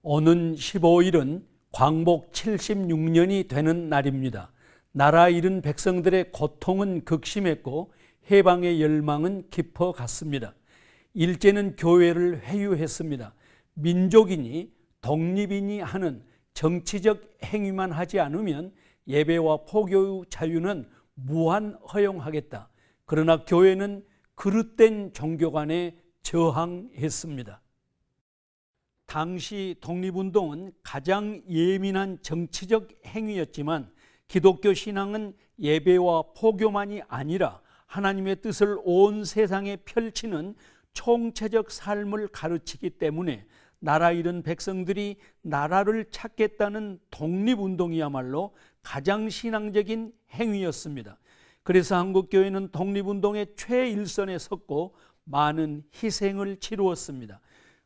오는 15일은 광복 76년이 되는 날입니다. 나라 잃은 백성들의 고통은 극심했고 해방의 열망은 깊어갔습니다. 일제는 교회를 회유했습니다. 민족이니 독립이니 하는 정치적 행위만 하지 않으면 예배와 포교의 자유는 무한 허용하겠다. 그러나 교회는 그릇된 종교관에 저항했습니다. 당시 독립운동은 가장 예민한 정치적 행위였지만 기독교 신앙은 예배와 포교만이 아니라 하나님의 뜻을 온 세상에 펼치는 총체적 삶을 가르치기 때문에 나라 잃은 백성들이 나라를 찾겠다는 독립운동이야말로 가장 신앙적인 행위였습니다. 그래서 한국교회는 독립운동의 최일선에 섰고 많은 희생을 치루었습니다.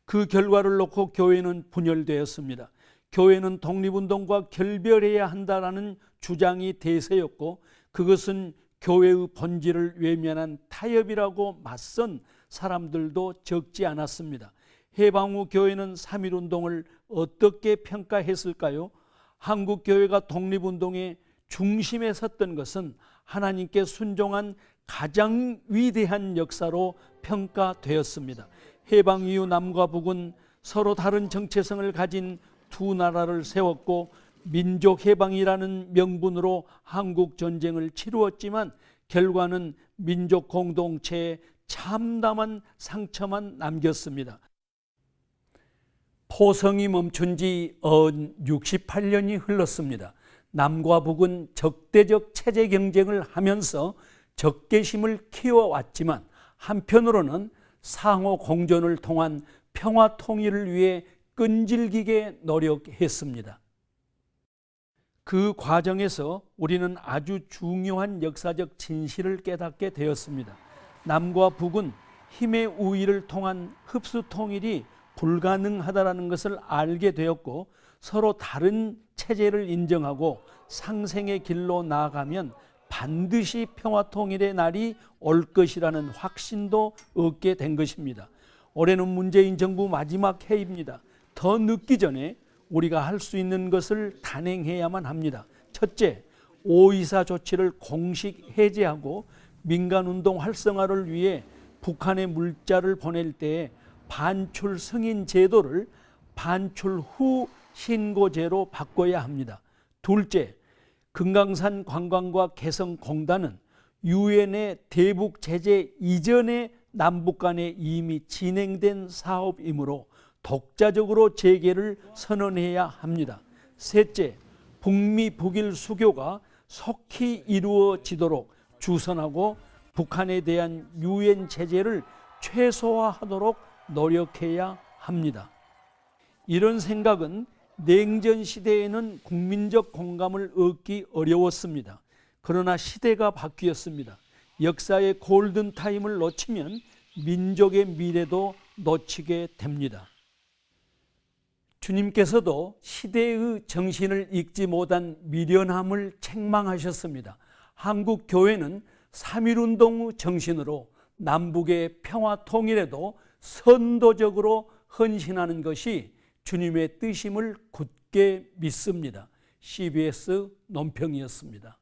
그 결과를 놓고 교회는 분열되었습니다. 교회는 독립운동과 결별해야 한다라는 주장이 대세였고 그것은 교회의 본질을 외면한 타협이라고 맞선 사람들도 적지 않았습니다. 해방 후 교회는 3.1운동을 어떻게 평가했을까요? 한국교회가 독립운동의 중심에 섰던 것은 하나님께 순종한 가장 위대한 역사로 평가되었습니다. 해방 이후 남과 북은 서로 다른 정체성을 가진 두 나라를 세웠고 민족해방이라는 명분으로 한국전쟁을 치루었지만 결과는 민족 공동체에 참담한 상처만 남겼습니다. 포성이 멈춘 지 68년이 흘렀습니다. 남과 북은 적대적 체제 경쟁을 하면서 적개심을 키워왔지만 한편으로는 상호 공존을 통한 평화 통일을 위해 끈질기게 노력했습니다. 그 과정에서 우리는 아주 중요한 역사적 진실을 깨닫게 되었습니다. 남과 북은 힘의 우위를 통한 흡수 통일이 불가능하다는 것을 알게 되었고 서로 다른 체제를 인정하고 상생의 길로 나아가면 반드시 평화 통일의 날이 올 것이라는 확신도 얻게 된 것입니다. 올해는 문재인 정부 마지막 해입니다. 더 늦기 전에 우리가 할 수 있는 것을 단행해야만 합니다. 첫째, 5.24 조치를 공식 해제하고 민간운동 활성화를 위해 북한에 물자를 보낼 때에 반출 승인 제도를 반출 후 신고제로 바꿔야 합니다. 둘째, 금강산 관광과 개성공단은 유엔의 대북 제재 이전에 남북 간에 이미 진행된 사업이므로 독자적으로 재개를 선언해야 합니다. 셋째, 북미 북일 수교가 속히 이루어지도록 주선하고 북한에 대한 유엔 제재를 최소화하도록 노력해야 합니다. 이런 생각은 냉전 시대에는 국민적 공감을 얻기 어려웠습니다. 그러나 시대가 바뀌었습니다. 역사의 골든타임을 놓치면 민족의 미래도 놓치게 됩니다. 주님께서도 시대의 정신을 읽지 못한 미련함을 책망하셨습니다. 한국 교회는 3.1운동의 정신으로 남북의 평화 통일에도 선도적으로 헌신하는 것이 주님의 뜻임을 굳게 믿습니다. CBS 논평이었습니다.